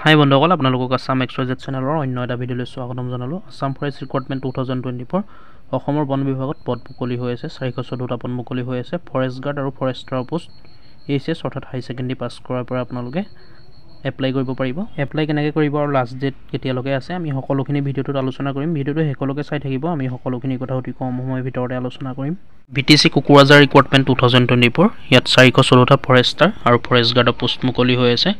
হাই বন্ধুসকল, আপোনালোকক আসাম এক্সৱাইজেড চেনেলৰ অন্য এটা ভিডিঅ'লৈ স্বাগতম জনালোঁ। আসাম ফৰেষ্ট ৰিক্ৰুটমেণ্ট 2024 অসমৰ বন বিভাগত পদ মুকলি হৈ আছে। 414টা পদ মুকলি হৈ আছে। ফৰেষ্ট গাৰ্ড আৰু ফৰেষ্টাৰ পোষ্ট এইচএছ অৰ্থাৎ হাই ছেকেণ্ডেৰী পাছ কৰাৰ পৰা আপোনালোকে এপ্লাই কৰিব পাৰিব। এপ্লাই কেনেকৈ কৰিব আৰু লাষ্ট ডেট কেতিয়ালৈকে আছে আমি সকলোখিনি ভিডিঅ'টোত আলোচনা কৰিম। ভিডিঅ'টো শেষলৈকে চাই থাকিব। আমি সকলোখিনি কথা অতি কম সময়ৰ ভিতৰতে আলোচনা কৰিম। বিটিচি কুকুৰাঝাৰ ৰিক্ৰুটমেণ্ট 2024 ইয়াত 414টা ফৰেষ্টাৰ আৰু ফৰেষ্ট গাৰ্ডৰ পোষ্ট মুকলি হৈ আছে।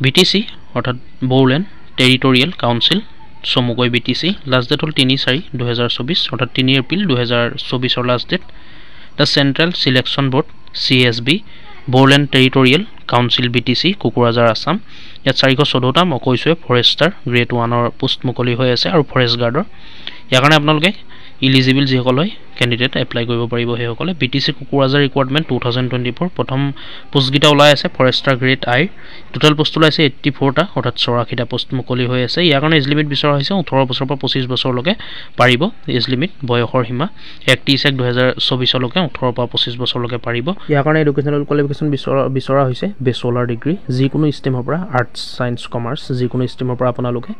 বিটিচি অৰ্থাৎ বড়োলেণ্ড টেৰিটৰিয়েল কাউন্সিল চমুকৈ বিটিচি লাষ্ট ডেট হ'ল 3/4/2024 অৰ্থাৎ 3 April 2024 last date. The central selection board CSB Bodoland territorial council BTC Kokrajhar Assam ইয়াত 414টা মই কৈছোৱে ফৰেষ্টাৰ গ্ৰেড 1ৰ পোষ্ট মুকলি হৈ আছে আৰু ফৰেষ্ট গাৰ্ডৰ। ইয়াৰ কাৰণে আপোনালোকে ইলিজিবল যিসকল হয় কেণ্ডিডেট এপ্লাই কৰিব পাৰিব সেইসকলে। বিটিচি কুকুৰাঝাৰ ৰিক্ৰুটমেণ্ট 2024 প্ৰথম পোষ্টকেইটা ওলাই আছে ফৰেষ্টাৰ গ্ৰেড আই। টোটেল পোষ্ট ওলাইছে 84টা অৰ্থাৎ 84টা পোষ্ট মুকলি হৈ আছে। ইয়াৰ কাৰণে এজ লিমিট বিচৰা হৈছে 18 বছৰৰ পৰা 25 বছৰলৈকে পাৰিব। এজ লিমিট বয়সৰ সীমা 31/1/2024লৈকে 18ৰ পৰা 25 বছৰলৈকে পাৰিব। ইয়াৰ কাৰণে এডুকেশ্যনেল কোৱালিফিকেশ্যন বিচৰা হৈছে বেচেলাৰ ডিগ্ৰী যিকোনো ষ্ট্ৰীমৰ পৰা আৰ্টছ ছায়েন্স কমাৰ্চ যিকোনো ষ্ট্ৰীমৰ পৰা আপোনালোকে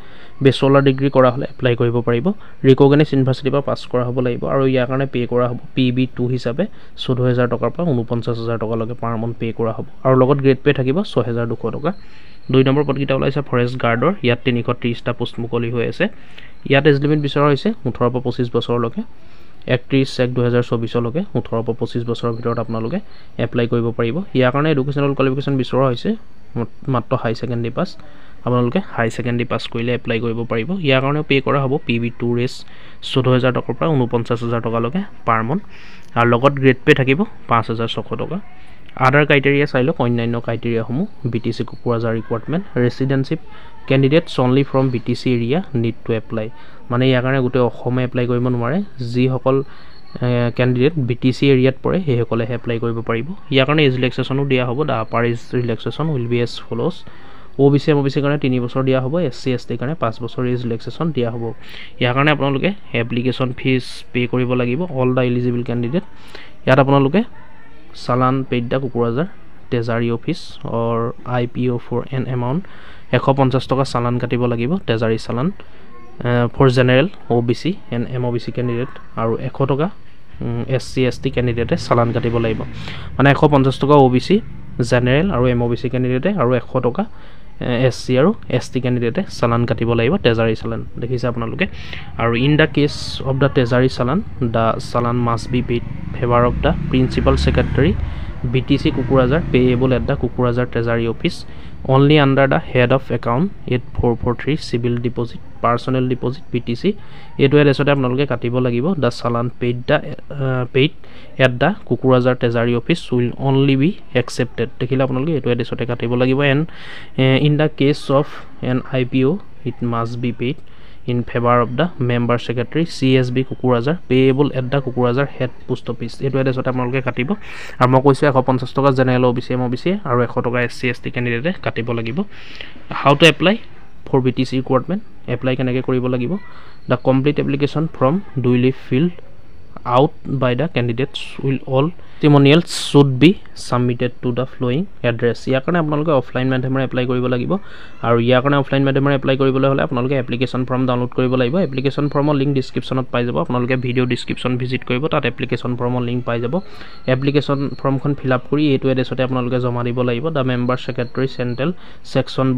বেচেলাৰ ডিগ্ৰী কৰা হ'লে এপ্লাই কৰিব পাৰিব। ৰিকগনাইজ ইউনিভাৰ্চিটিৰ পৰা পাছ কৰা হ'ব লাগিব আৰু ইয়াৰ কাৰণে পে' কৰা হ'ব PB2 হিচাপে 14,000 টকাৰ পৰা 49,000 টকালৈকে পাৰ মান্থ পে' কৰা হ'ব আৰু লগত গ্ৰেড পে' থাকিব 6,200 টকা। 2 নম্বৰ পদকেইটা ওলাইছে ফৰেষ্ট গাৰ্ডৰ। ইয়াত 330টা পোষ্ট মুকলি হৈ আছে। ইয়াত এজ লিমিট বিচৰা হৈছে 18ৰ পৰা 25 বছৰলৈকে 31/1/2024লৈকে 18ৰ পৰা 25 বছৰৰ ভিতৰত আপোনালোকে এপ্লাই কৰিব পাৰিব। ইয়াৰ কাৰণে এডুকেশ্যনেল কোৱালিফিকেশ্যন বিচৰা হৈছে মাত্ৰ হাই ছেকেণ্ডেৰী পাছ। আপোনালোকে হাই ছেকেণ্ডেৰী পাছ কৰিলে এপ্লাই কৰিব পাৰিব। ইয়াৰ কাৰণেও পে' কৰা হ'ব PB2 ৰেছ 14,000 টকাৰ পৰা 49,000 টকালৈকে পাৰ মান্থ আৰু লগত গ্ৰেড পে' থাকিব 5,600 টকা। আদাৰ ক্ৰাইটেৰিয়া চাই লওক অন্যান্য ক্ৰাইটেৰিয়াসমূহ। BTC Kokrajhar recruitment residentship candidates only from BTC area need to apply মানে ইয়াৰ কাৰণে গোটেই অসমে এপ্লাই কৰিব নোৱাৰে। যিসকল কেণ্ডিডেট BTC এৰিয়াত পৰে সেইসকলেহে এপ্লাই কৰিব পাৰিব। ইয়াৰ কাৰণে এজ ৰিলেক্সেশ্যনো দিয়া হ'ব। The upper age relaxation will be as follows. OBC MOBC কাৰণে 3 বছৰ দিয়া হ'ব। SC ST কাৰণে 5 বছৰ এজ ৰিলেক্সেশ্যন দিয়া হ'ব। ইয়াৰ কাৰণে আপোনালোকে এপ্লিকেশ্যন ফিজ পে' কৰিব লাগিব অল দ্য এলিজিবল কেণ্ডিডেট। ইয়াত আপোনালোকে challan paid the Kokrajhar treasury office or IPO for an amount 150 টকা চালান কাটিব লাগিব treasury challan for general OBC and MOBC candidate আৰু 100 টকা SC ST কেণ্ডিডেটে চালান কাটিব লাগিব। মানে 150 টকা OBC জেনেৰেল আৰু MOBC কেণ্ডিডেটে আৰু 100 টকা SC আৰু ST কেণ্ডিডেটে চালান কাটিব লাগিব ট্ৰেজাৰী চালান দেখিছে আপোনালোকে। আৰু in the case of the treasury challan the challan must be paid favour of the principal secretary BTC Kokrajhar payable at the Kokrajhar treasury office only under the head of account 8443 civil deposit personal deposit BTC এইটো এড্ৰেছতে আপোনালোকে কাটিব লাগিব। The challan paid at the Kokrajhar treasury office will only be accepted দেখিলে আপোনালোকে এইটো এড্ৰেছতে কাটিব লাগিব। And in the case of N IPO it must be paid in favour of the member secretary CSB Kokrajhar payable at the Kokrajhar head post office এইটো এড্ৰেছতে আপোনালোকে কাটিব। আৰু মই কৈছোঁ 150 টকা জেনেৰেল OBC MOBC আৰু 100 টকা SC ST কেণ্ডিডেটে কাটিব লাগিব। How to apply for BTC recruitment apply কেনেকৈ কৰিব লাগিব। The complete application form duly filled out by the candidates will all testimonials should be submitted to the following address। ইয়াৰ কাৰণে আপোনালোকে অফলাইন মাধ্যমেৰে এপ্লাই কৰিব লাগিব আৰু ইয়াৰ কাৰণে অফলাইন মাধ্যমেৰে এপ্লাই কৰিবলৈ হ'লে আপোনালোকে এপ্লিকেশ্যন ফৰ্ম ডাউনলোড কৰিব লাগিব। এপ্লিকেশ্যন ফৰ্মৰ লিংক ডিছক্ৰিপশ্যনত পাই যাব। আপোনালোকে ভিডিঅ' ডিছক্ৰিপশ্যন ভিজিট কৰিব তাত এপ্লিকেশ্যন ফৰ্মৰ লিংক পাই যাব। এপ্লিকেশ্যন ফৰ্মখন ফিল আপ কৰি এইটো এড্ৰেছতে আপোনালোকে জমা দিব লাগিব। The member secretary central section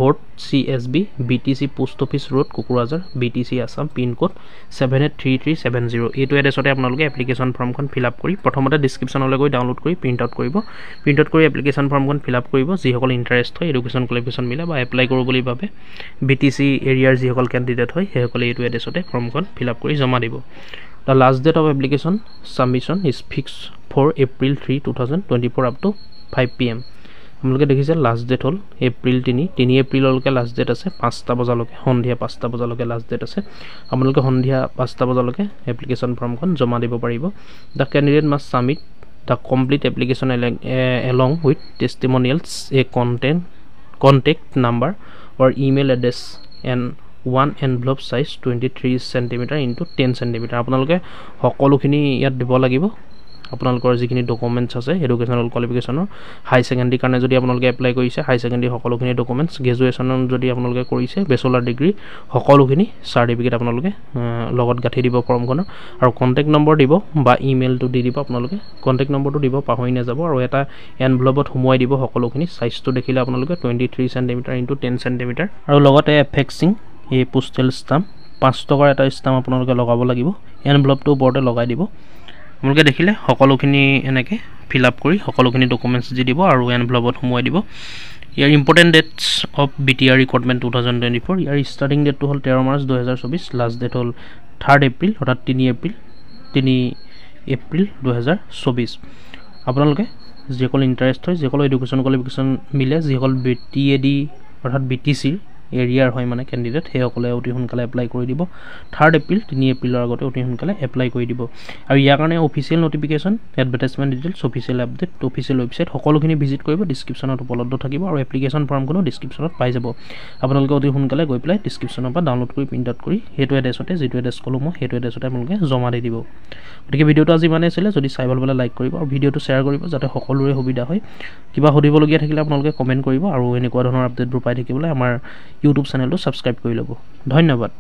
board CSB BTC post office road Kokrajhar BTC Assam pincode 783370 এইটো এড্ৰেছতে আপোনালোকে এপ্লিকেশ্যন ফৰ্মখন ফিল আপ কৰি প্ৰথমতে ডিছক্ৰিপশ্যনলৈ গৈ ডাউনলোড কৰি প্ৰিণ্ট আউট কৰিব। প্ৰিণ্ট আউট কৰি এপ্লিকেশ্যন ফৰ্মখন ফিল আপ কৰিব। যিসকল ইণ্টাৰেষ্ট হয় এডুকেশ্যন কোৱালিফিকেশ্যন মিলে বা এপ্লাই কৰোঁ বুলি ভাবে BTC এৰিয়াৰ যিসকল কেণ্ডিডেট হয় সেইসকলে এইটো এড্ৰেছতে ফৰ্মখন ফিল আপ কৰি জমা দিব। The last date of application submission is fix for April 3, 2024 up to 5 PM। আপোনালোকে দেখিছে লাষ্ট ডেট হ'ল April 3 এপ্ৰিললৈকে লাষ্ট ডেট আছে 5টা বজালৈকে সন্ধিয়া 5টা বজালৈকে লাষ্ট ডেট আছে। আপোনালোকে সন্ধিয়া 5টা বজালৈকে এপ্লিকেশ্যন ফৰ্মখন জমা দিব পাৰিব। The candidate must submit the complete application along with testimonials a contact number or email address and 1 envelope size 23 cm into 10 cm আপোনালোকে সকলোখিনি ইয়াত দিব লাগিব আপোনালোকৰ যিখিনি ডকুমেণ্টছ আছে এডুকেশ্যনেল কোৱালিফিকেশ্যনৰ হাই ছেকেণ্ডেৰী কাৰণে যদি আপোনালোকে এপ্লাই কৰিছে হাই ছেকেণ্ডেৰী সকলোখিনি ডকুমেণ্টছ গ্ৰেজুৱেশ্যনত যদি আপোনালোকে কৰিছে বেচেলাৰ ডিগ্ৰী সকলোখিনি চাৰ্টিফিকেট আপোনালোকে লগত গাঁঠি দিব ফৰ্মখনৰ আৰু কণ্টেক্ট নম্বৰ দিব বা ইমেইলটো দি দিব আপোনালোকে কণ্টেক্ট নম্বৰটো দিব পাহৰি নাযাব আৰু এটা এনভেলপত সোমোৱাই দিব সকলোখিনি সাইজটো দেখিলে আপোনালোকে 23 সেন্টিমিটাৰ * 10 সেন্টিমিটাৰ আৰু লগতে এফেক্সিং এই পোষ্টেল ষ্টাম্প 5 টকাৰ এটা ষ্টাম্প আপোনালোকে লগাব লাগিব এনভেলপটো ওপৰতে লগাই দিব আপোনালোকে দেখিলে সকলোখিনি এনেকৈ ফিল আপ কৰি সকলোখিনি ডকুমেণ্টছ দি দিব আৰু এনভেলপত সোমোৱাই দিব ইয়াৰ important dates of BTR recruitment 2024 ইয়াৰ ষ্টাৰ্টিং ডেটটো হ'ল 13 মাৰ্চ 2024 লাষ্ট ডেট হ'ল 3 এপ্ৰিল অৰ্থাৎ 3 এপ্ৰিল 2024 আপোনালোকে যিসকল ইণ্টাৰেষ্ট হয় যিসকল এডুকেশ্যন কোৱালিফিকেশ্যন মিলে যিসকল BTAD অৰ্থাৎ BTCৰ এৰিয়াৰ হয় মানে কেণ্ডিডেট সেইসকলে অতি সোনকালে এপ্লাই কৰি দিব 3 এপ্ৰিল 3 এপ্ৰিলৰ আগতে অতি সোনকালে এপ্লাই কৰি দিব আৰু ইয়াৰ কাৰণে official notification advertisement details official update official website সকলোখিনি ভিজিট কৰিব ডিছক্ৰিপশ্যনত উপলব্ধ থাকিব আৰু এপ্লিকেশ্যন ফৰ্মখনো ডিছক্ৰিপশ্যনত পাই যাব আপোনালোকে অতি সোনকালে গৈ পেলাই ডিছক্ৰিপশ্যনৰ পৰা ডাউনলোড কৰি প্ৰিণ্ট আউট কৰি সেইটো এড্ৰেছতে যিটো এড্ৰেছ ক'লোঁ মই সেইটো এড্ৰেছতে আপোনালোকে জমা দি দিব গতিকে ভিডিঅ'টো আজি ইমানেই আছিলে যদি চাই ভাল পালে লাইক কৰিব আৰু ভিডিঅ'টো শ্বেয়াৰ কৰিব যাতে সকলোৰে সুবিধা হয় কিবা সুধিবলগীয়া থাকিলে আপোনালোকে কমেণ্ট কৰিব আৰু এনেকুৱা ধৰণৰ আপডেটবোৰ পাই থাকিবলৈ আমাৰ ইউটিউব চেনেলটো ছাবস্ক্ৰাইব কৰি ল'ব ধন্যবাদ